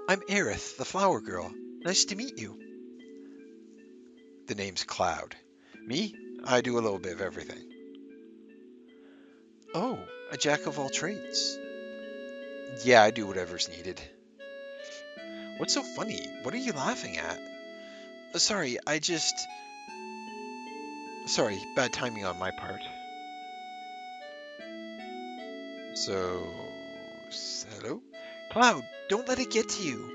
I'm Aerith, the flower girl. Nice to meet you. The name's Cloud. Me? I do a little bit of everything. Oh, a jack of all trades. Yeah, I do whatever's needed. What's so funny? What are you laughing at? Sorry, Sorry, bad timing on my part. So... Hello? Cloud, don't let it get to you.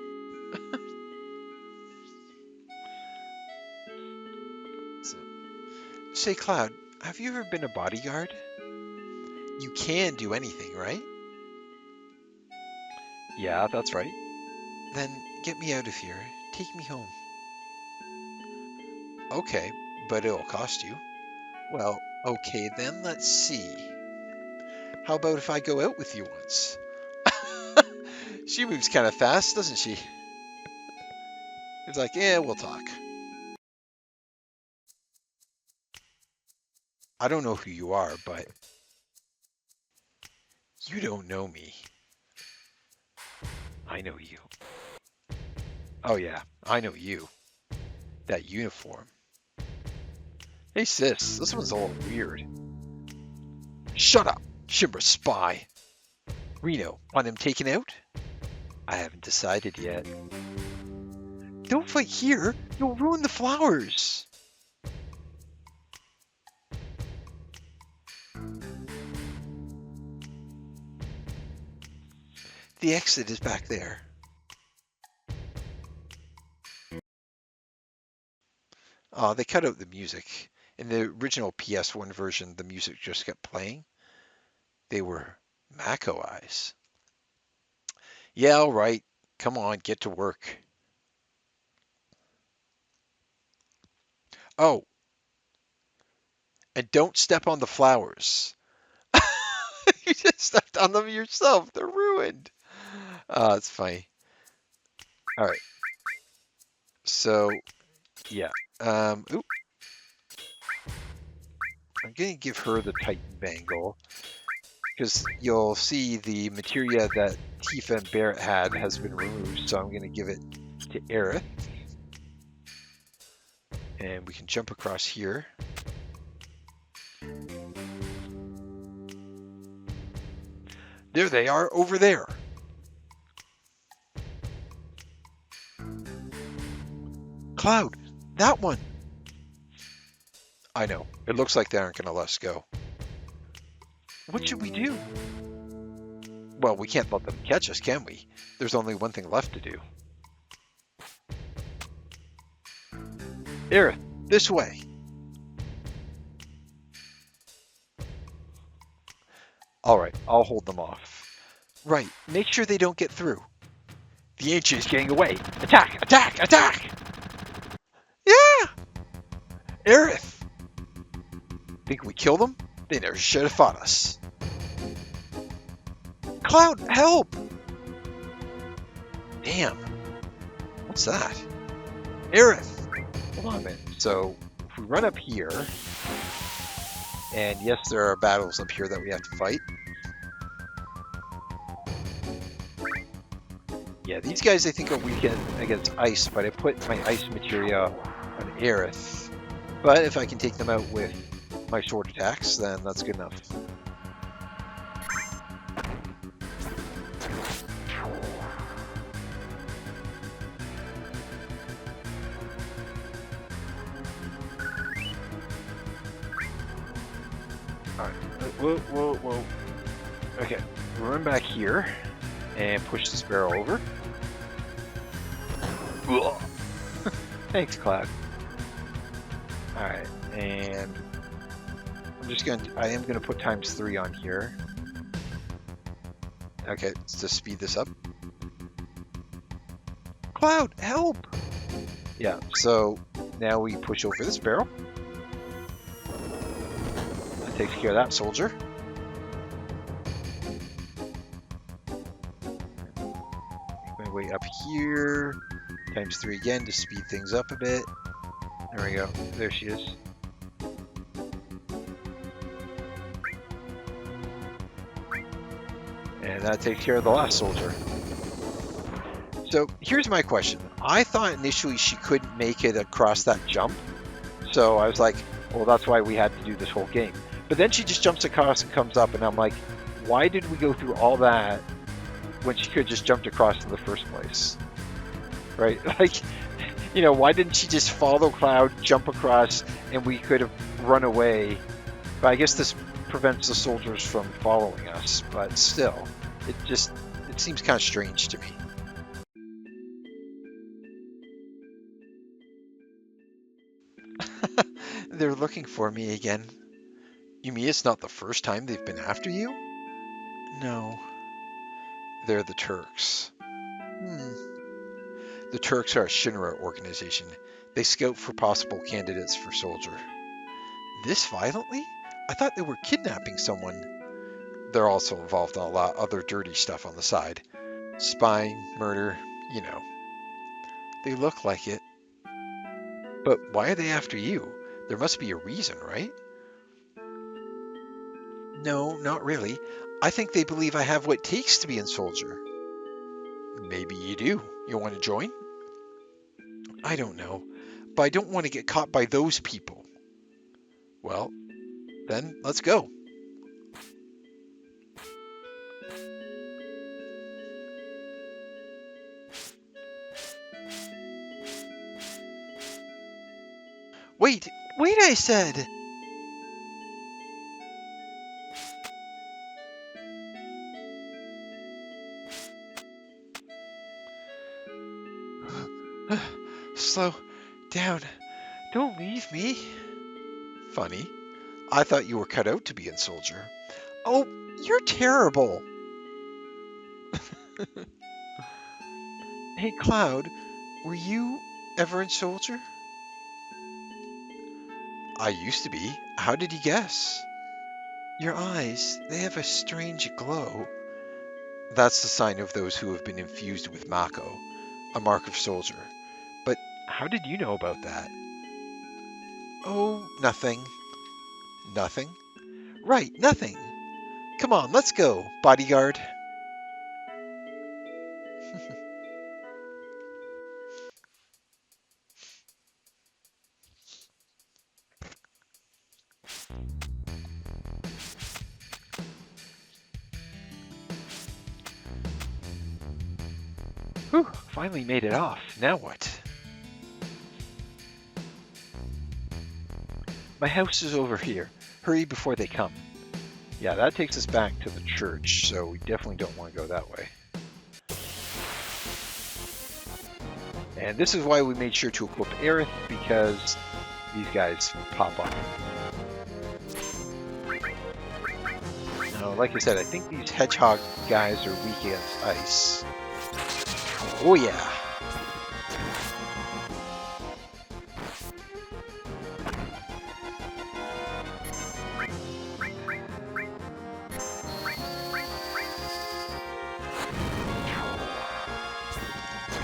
So, say, Cloud, have you ever been a bodyguard? You can do anything, right? Yeah, that's right. Then get me out of here. Take me home. Okay, but it'll cost you. Well, okay then, let's see. How about if I go out with you once? She moves kind of fast, doesn't she? It's like, yeah, we'll talk. I don't know who you are, but you don't know me. I know you. Oh yeah, I know you. That uniform. Hey sis, this one's a little weird. Shut up, Shimmer spy. Reno, want him taken out? I haven't decided yet. Don't fight here, you'll ruin the flowers. The exit is back there. They cut out the music. In the original PS1 version, the music just kept playing. They were Mako eyes. Yeah, all right. Come on, get to work. Oh, and don't step on the flowers. You just stepped on them yourself. They're ruined. It's funny. All right. So, yeah. Oop. I'm going to give her the Titan Bangle because you'll see the materia that Tifa and Barrett had has been removed. So I'm going to give it to Aerith. And we can jump across here. There they are, over there. Cloud, that one. I know. It looks like they aren't going to let us go. What should we do? Well, we can't let them catch us, can we? There's only one thing left to do. Aerith, this way. All right, I'll hold them off. Right, make sure they don't get through. The ancient is getting away. Attack! Attack! Attack! Yeah! Aerith! Think we kill them? They never should have fought us. Cloud, help! Damn. What's that? Aerith! Hold on a minute. So, if we run up here, and yes, there are battles up here that we have to fight. Yeah, these guys I think are weak against ice, but I put my ice materia on Aerith. But if I can take them out with my sword attacks, then that's good enough. Alright, whoa. Okay, run back here and push this barrel over. Thanks, Cloud. Alright, and I am gonna put ×3 on here. Okay, to speed this up. Cloud, help! Yeah, so now we push over this barrel. That takes care of that soldier. Make my way up here. ×3 again to speed things up a bit. There we go. There she is. And that takes care of the last soldier. So here's my question. I thought initially she couldn't make it across that jump. So I was like, well, that's why we had to do this whole game. But then she just jumps across and comes up, and I'm like, why did we go through all that when she could have just jumped across in the first place? Right? Like, you know, why didn't she just follow Cloud, jump across, and we could have run away? But I guess this prevents the soldiers from following us. But still, it seems kind of strange to me. They're looking for me again. You mean it's not the first time they've been after you? No, they're the Turks. The Turks are a Shinra organization. They scout for possible candidates for soldier. This violently? I thought they were kidnapping someone. They're also involved in a lot of other dirty stuff on the side. Spying, murder, you know. They look like it. But why are they after you? There must be a reason, right? No, not really. I think they believe I have what it takes to be in soldier. Maybe you do. You want to join? I don't know. But I don't want to get caught by those people. Well, then let's go. Wait, wait, I said! Slow down. Don't leave me. Funny. I thought you were cut out to be in soldier. Oh, you're terrible. Hey, Cloud, were you ever in soldier? I used to be. How did you guess? Your eyes, they have a strange glow. That's the sign of those who have been infused with Mako, a mark of soldier. But how did you know about that? Oh, nothing. Nothing? Right, nothing. Come on, let's go, bodyguard. Whew, finally made it off. Now what? My house is over here. Hurry before they come. Yeah, that takes us back to the church, so we definitely don't want to go that way. And this is why we made sure to equip Aerith, because these guys pop up. Now, like I said, I think these hedgehog guys are weak against ice. Oh yeah!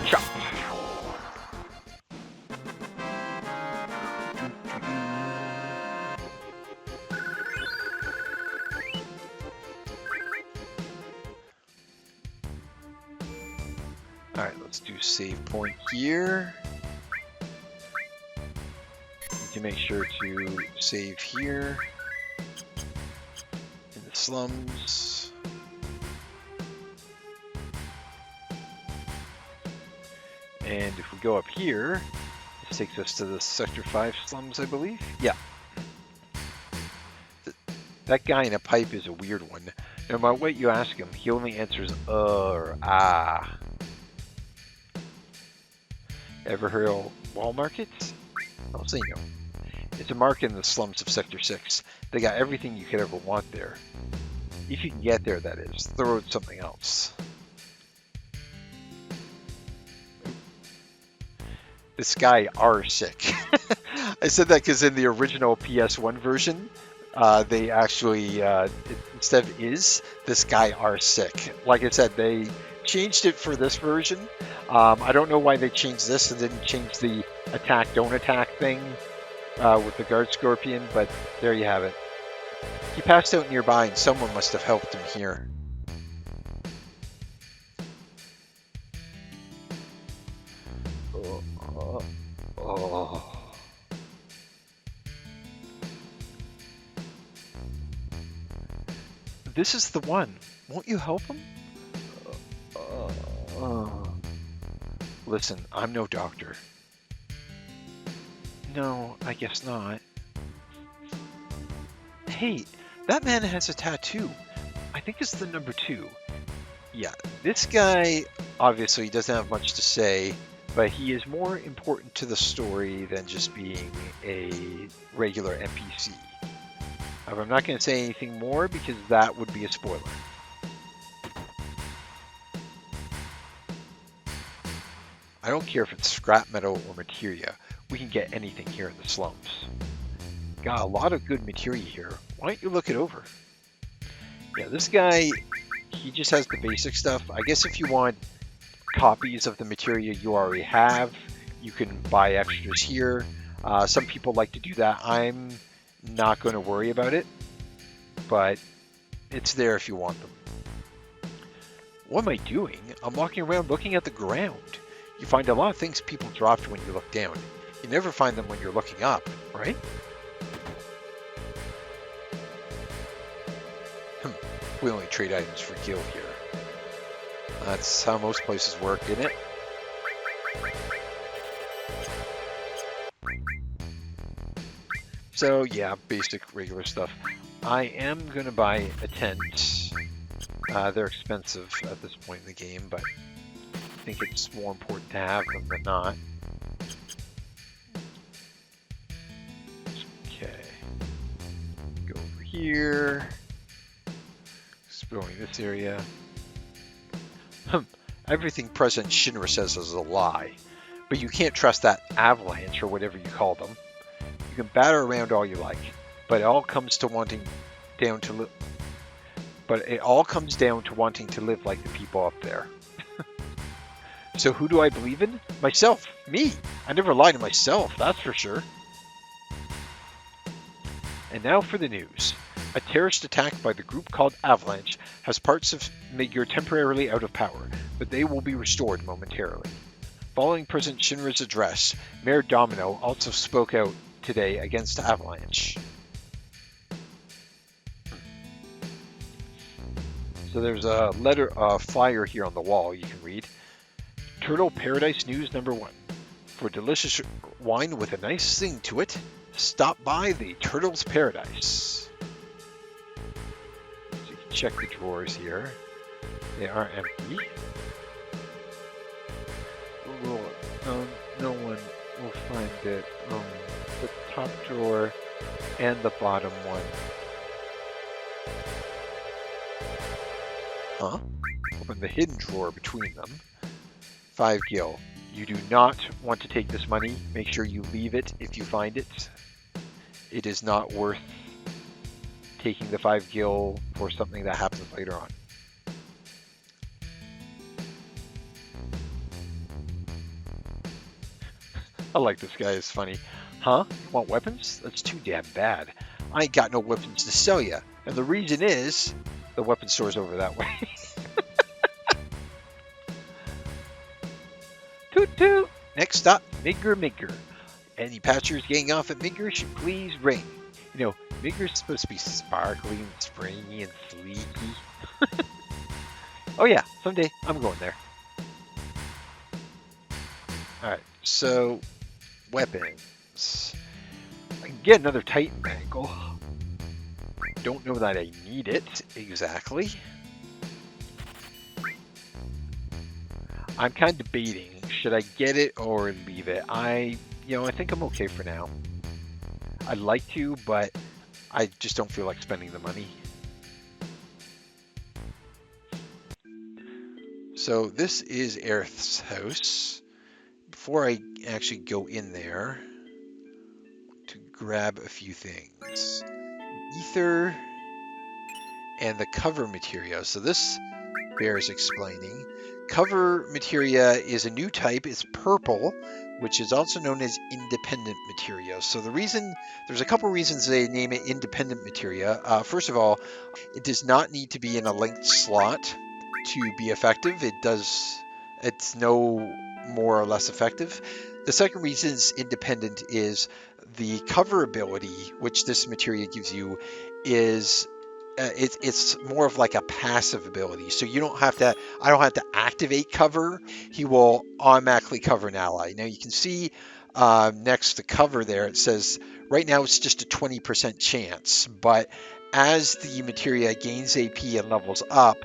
Chop! Alright, let's do save point here. Need to make sure to save here. In the slums. And if we go up here, this takes us to the Sector 5 slums, I believe? Yeah. That guy in a pipe is a weird one. No matter what you ask him, he only answers or ah. Ever heard of wall markets? I'll say no. It's a market in the slums of Sector 6. They got everything you could ever want there. If you can get there, that is. The road's something else. This guy are sick. I said that because in the original PS1 version, they actually, instead of is, this guy are sick. Like I said, they changed it for this version. I don't know why they changed this and didn't change the attack, don't attack thing with the guard scorpion, but there you have it. He passed out nearby and someone must have helped him here. Oh. This is the one. Won't you help him? Listen, I'm no doctor. No, I guess not. Hey, that man has a tattoo. I think it's the number 2. Yeah, this guy obviously doesn't have much to say, but he is more important to the story than just being a regular NPC. However, I'm not going to say anything more because that would be a spoiler. I don't care if it's scrap metal or materia. We can get anything here in the slums. Got a lot of good materia here. Why don't you look it over? Yeah, this guy, he just has the basic stuff. I guess if you want copies of the materia you already have, you can buy extras here. Some people like to do that. I'm not going to worry about it, but it's there if you want them. What am I doing? I'm walking around looking at the ground. You find a lot of things people dropped when you look down. You never find them when you're looking up, right? We only trade items for gil here. That's how most places work, isn't it? So yeah, basic regular stuff. I am going to buy a tent. They're expensive at this point in the game, but I think it's more important to have them than not. Okay. Go over here. Exploring this area. Everything President Shinra says is a lie. But you can't trust that avalanche or whatever you call them. You can batter around all you like, but it all comes down to wanting to live like the people up there. So who do I believe in? Myself. Me. I never lie to myself, that's for sure. And now for the news. A terrorist attack by the group called Avalanche has parts of Midgar temporarily out of power, but they will be restored momentarily. Following President Shinra's address, Mayor Domino also spoke out today against Avalanche. So there's a flyer here on the wall you can read. Turtle Paradise News number 1. For delicious wine with a nice sing to it, stop by the Turtle's Paradise. So you can check the drawers here. They are empty. No one will find it. The top drawer and the bottom one. Huh? Open the hidden drawer between them. 5 gil. You do not want to take this money. Make sure you leave it if you find it. It is not worth taking the 5 gil for something that happens later on. I like this guy, it's funny. Huh? You want weapons? That's too damn bad. I ain't got no weapons to sell ya. And the reason is, the weapon store's over that way. Toot toot! Next stop, Midgar. Any patchers getting off at Midgar should please ring. You know, Midgar's supposed to be sparkly and springy and sleeky. Oh yeah, someday I'm going there. Alright, so weapons. I can get another Titan bangle. Don't know that I need it exactly. I'm kind of debating. Should I get it or leave it? I think I'm okay for now. I'd like to, but I just don't feel like spending the money. So this is Aerith's house. Before I actually go in there, to grab a few things. Ether and the cover materia. So this bears explaining. Cover materia is a new type. It's purple, which is also known as independent materia. So there's a couple reasons they name it independent materia. First of all, it does not need to be in a linked slot to be effective. It's no more or less effective. The second reason it's independent is the cover ability, which this materia gives you, is it's more of like a passive ability. So you don't have to, I don't have to activate cover. He will automatically cover an ally. Now you can see next to cover there, it says right now it's just a 20% chance, but as the materia gains AP and levels up,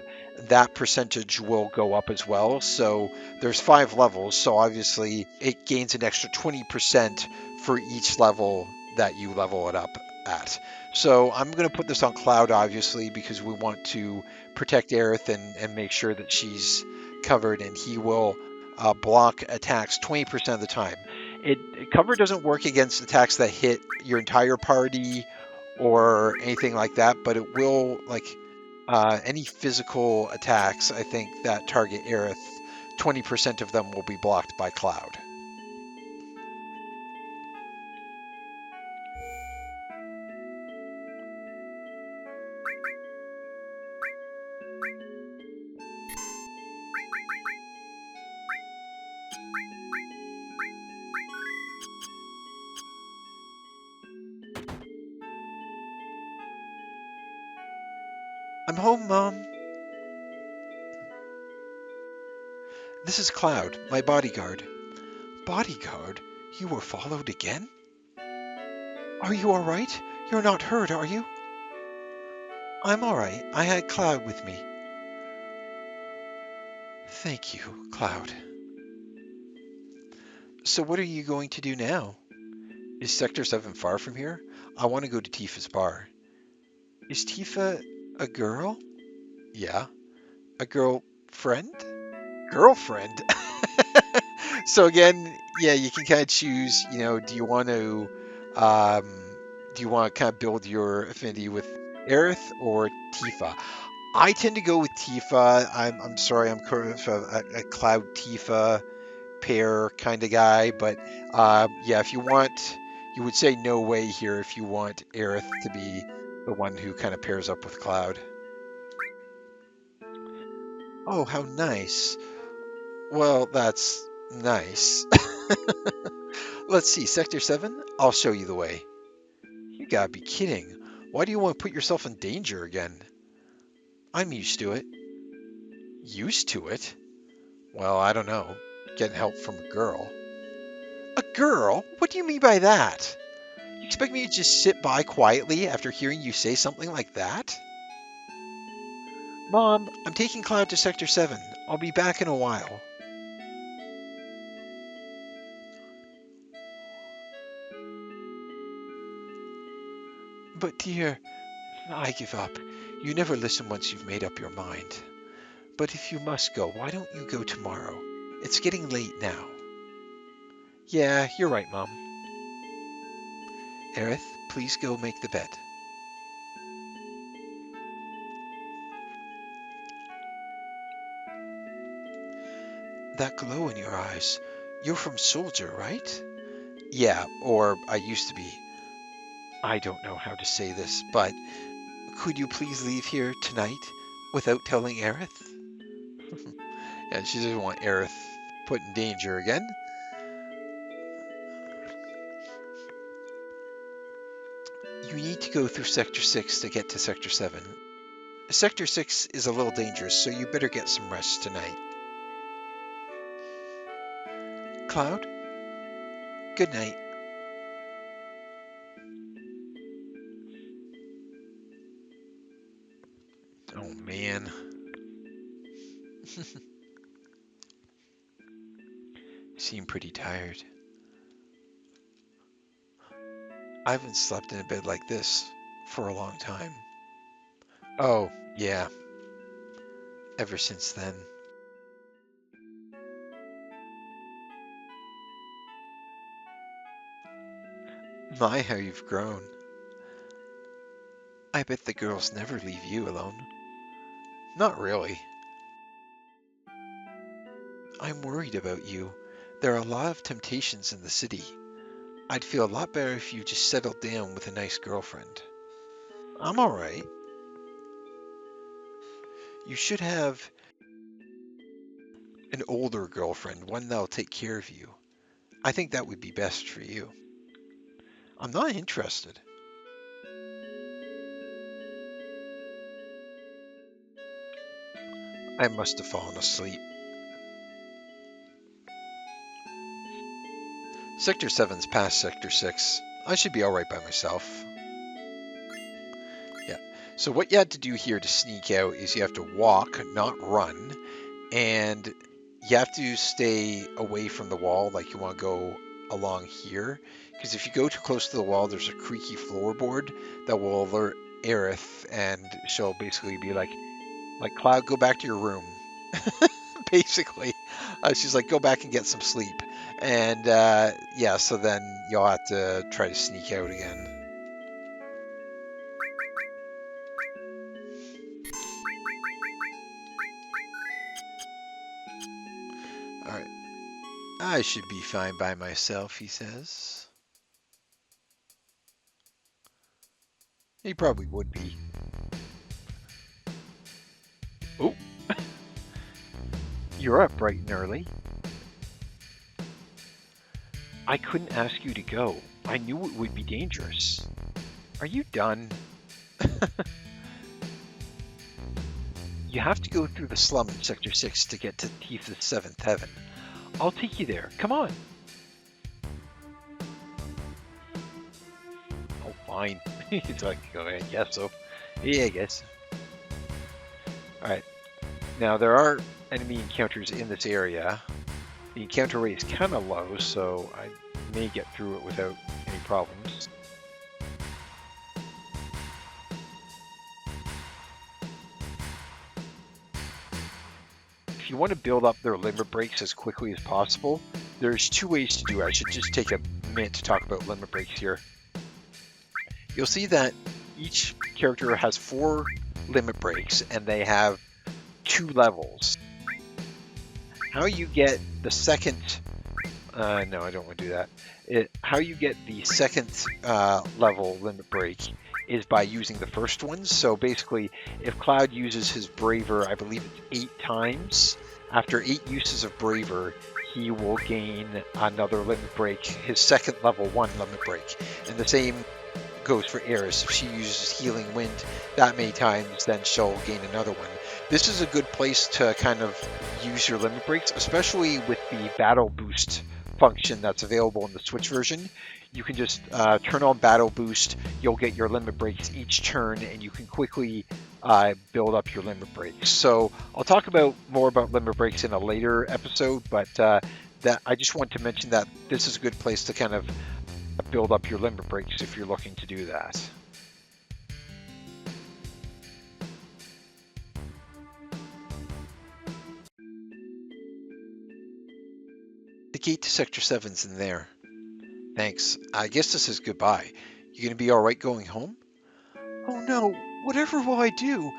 that percentage will go up as well. So there's 5 levels, so obviously it gains an extra 20% for each level that you level it up at. So I'm going to put this on Cloud, obviously, because we want to protect Aerith and make sure that she's covered, and he will block attacks 20% of the time. Cover doesn't work against attacks that hit your entire party or anything like that, but it will, like, any physical attacks, I think, that target Aerith, 20% of them will be blocked by Cloud. I'm home, Mom. This is Cloud, my bodyguard. Bodyguard? You were followed again? Are you all right? You're not hurt, are you? I'm all right. I had Cloud with me. Thank you, Cloud. So what are you going to do now? Is Sector 7 far from here? I want to go to Tifa's bar. Is Tifa a girl? Yeah. A girlfriend? Girlfriend? So again, yeah, you can kind of choose, do you want to kind of build your affinity with Aerith or Tifa? I tend to go with Tifa. I'm sorry, I'm kind of a Cloud Tifa pair kind of guy, but yeah, if you want, you would say no way here if you want Aerith to be the one who kind of pairs up with Cloud. Oh, how nice. Well, that's nice. Let's see, Sector 7? I'll show you the way. You gotta be kidding. Why do you want to put yourself in danger again? I'm used to it. Used to it? Well, I don't know. Getting help from a girl. A girl? What do you mean by that? You expect me to just sit by quietly after hearing you say something like that? Mom, I'm taking Cloud to Sector 7. I'll be back in a while. But dear, I give up. You never listen once you've made up your mind. But if you must go, why don't you go tomorrow? It's getting late now. Yeah, you're right, Mom. Aerith, please go make the bed. That glow in your eyes. You're from Soldier, right? Yeah, or I used to be. I don't know how to say this, but could you please leave here tonight without telling Aerith? And she doesn't want Aerith put in danger again. You need to go through Sector 6 to get to Sector 7. Sector 6 is a little dangerous, so you better get some rest tonight. Cloud, good night. Oh man. Seem pretty tired. I haven't slept in a bed like this for a long time. Oh, yeah, ever since then. My, how you've grown. I bet the girls never leave you alone. Not really. I'm worried about you. There are a lot of temptations in the city. I'd feel a lot better if you just settled down with a nice girlfriend. I'm alright. You should have An older girlfriend, one that'll take care of you. I think that would be best for you. I'm not interested. I must have fallen asleep. Sector 7's past Sector 6. I should be alright by myself. Yeah. So what you had to do here to sneak out is you have to walk, not run, and you have to stay away from the wall, like you want to go along here, because if you go too close to the wall, there's a creaky floorboard that will alert Aerith, and she'll basically be like, Cloud, go back to your room. Basically, she's like, go back and get some sleep, and yeah, so then you'll have to try to sneak out again. All right, I should be fine by myself, he says. He probably would be. Oh, you're up bright and early. I couldn't ask you to go. I knew it would be dangerous. Are you done? You have to go through the slum in Sector 6 to get to Tifa's 7th heaven. I'll take you there. Come on. Oh, fine. He's like, I guess so. Yeah, I guess. Alright. Now, there are enemy encounters in this area. The encounter rate is kind of low, so I may get through it without any problems. If you want to build up their limit breaks as quickly as possible, there's two ways to do it. I should just take a minute to talk about limit breaks here. You'll see that each character has 4 limit breaks, and they have 2 levels. How you get the second... no, I don't want to do that. How you get the second level limit break is by using the first one. So basically, if Cloud uses his Braver, I believe it's 8 times, after 8 uses of Braver, he will gain another limit break, his second level 1 limit break. And the same goes for Aerith. If she uses Healing Wind that many times, then she'll gain another one. This is a good place to kind of use your limit breaks, especially with the Battle Boost function that's available in the Switch version. You can just turn on Battle Boost, you'll get your limit breaks each turn, and you can quickly build up your limit breaks. So I'll talk more about limit breaks in a later episode, but that I just want to mention that this is a good place to kind of build up your limit breaks if you're looking to do that. The gate to Sector 7's in there. Thanks. I guess this is goodbye. You gonna be alright going home? Oh no, whatever will I do?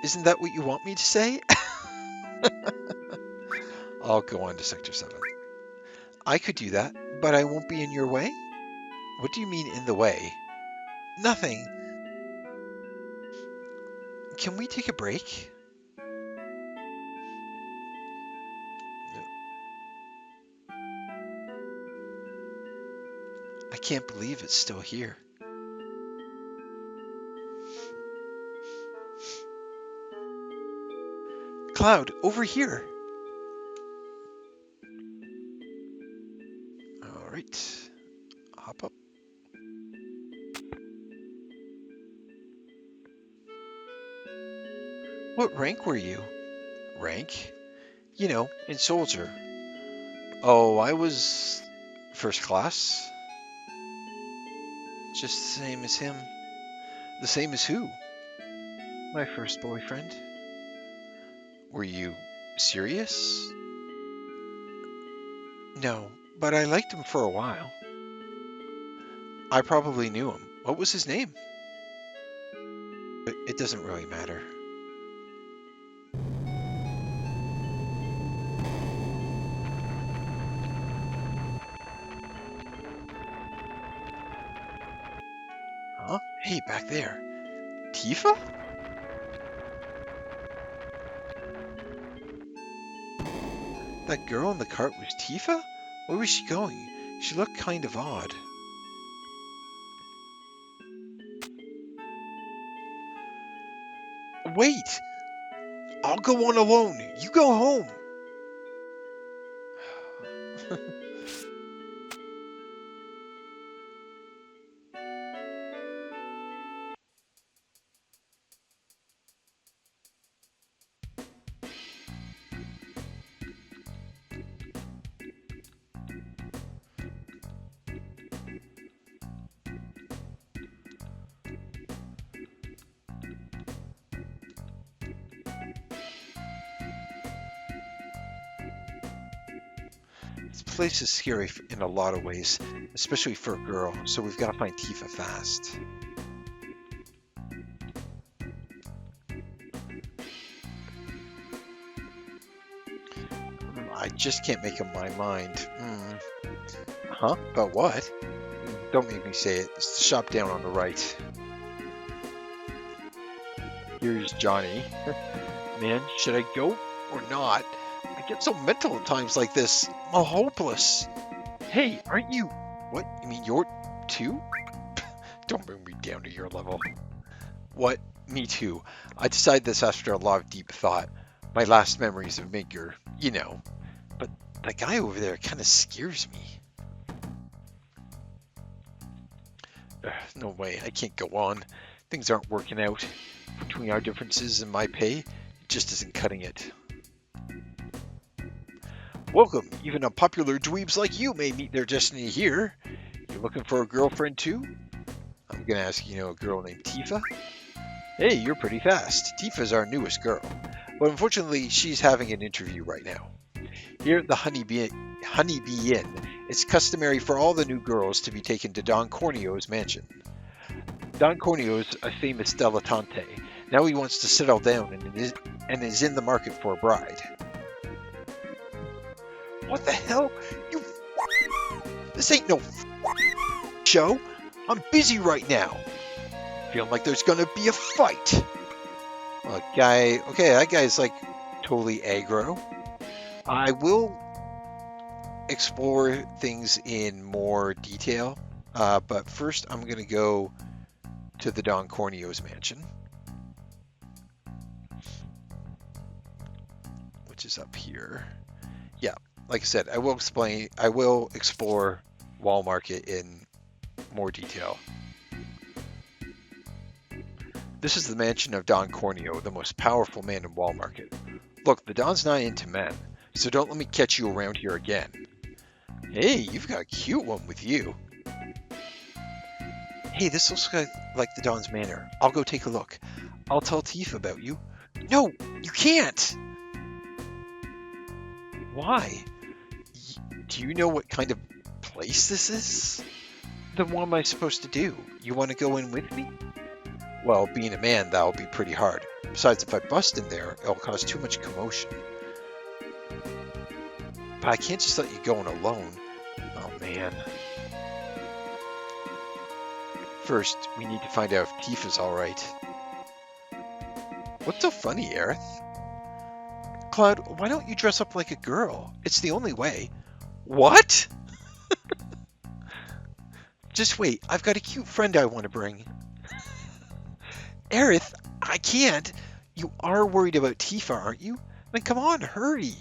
Isn't that what you want me to say? I'll go on to Sector 7. I could do that, but I won't be in your way? What do you mean in the way? Nothing. Can we take a break? I can't believe it's still here. Cloud, over here. Alright. Hop up. What rank were you? Rank? You know, in soldier. Oh, I was first class. Just the same as him. The same as who? My first boyfriend. Were you serious? No, but I liked him for a while. I probably knew him. What was his name? But it doesn't really matter. Huh? Hey, back there. Tifa? That girl in the cart was Tifa? Where was she going? She looked kind of odd. Wait! I'll go on alone. You go home. This place is scary in a lot of ways, especially for a girl, so we've got to find Tifa fast. I just can't make up my mind. Huh? About what? Don't make me say it. It's the shop down on the right. Here's Johnny. Man, should I go or not? I get so mental at times like this. I'm hopeless. Hey, aren't you... What? You mean you're too? Don't bring me down to your level. What? Me too. I decided this after a lot of deep thought. My last memories of Midgar, you know. But that guy over there kind of scares me. No way, I can't go on. Things aren't working out. Between our differences and my pay, it just isn't cutting it. Welcome, even unpopular dweebs like you may meet their destiny here. You looking for a girlfriend too? I'm gonna ask you know a girl named Tifa? Hey, you're pretty fast. Tifa's our newest girl, but unfortunately she's having an interview right now. Here at the Honeybee Inn, it's customary for all the new girls to be taken to Don Corneo's mansion. Don Corneo's a famous dilettante. Now he wants to settle down and is in the market for a bride. What the hell? You... This ain't no show. I'm busy right now. Feeling like there's gonna be a fight. Well, guy... Okay, that guy's like totally aggro. I will explore things in more detail, but first I'm going to go to the Don Corneo's mansion, which is up here. Yeah, like I said, I will explore Wall Market in more detail. This is the mansion of Don Corneo, the most powerful man in Wall Market. Look, the Don's not into men, so don't let me catch you around here again. Hey, you've got a cute one with you. Hey, this looks like the Don's manor. I'll go take a look. I'll tell Tifa about you. No, you can't! Why? Do you know what kind of place this is? Then what am I supposed to do? You want to go in with me? Well, being a man, that'll be pretty hard. Besides, if I bust in there, it'll cause too much commotion. But I can't just let you go in alone. Oh, man. First, we need to find out if Tifa's alright. What's so funny, Aerith? Cloud, why don't you dress up like a girl? It's the only way. What? Just wait, I've got a cute friend I want to bring. Aerith, I can't. You are worried about Tifa, aren't you? Then come on, hurry.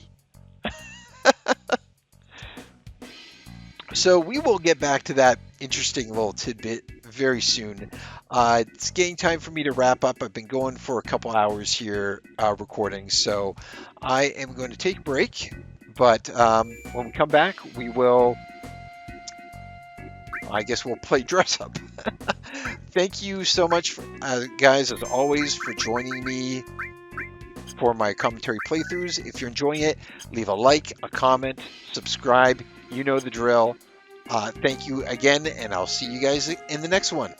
So we will get back to that interesting little tidbit very soon. It's getting time for me to wrap up. I've been going for a couple hours here recording, so I am going to take a break. But when we come back, we will, I guess we'll play dress up. Thank you so much, guys, as always, for joining me for my commentary playthroughs. If you're enjoying it, leave a like, a comment, subscribe. You know the drill. Thank you again, and I'll see you guys in the next one.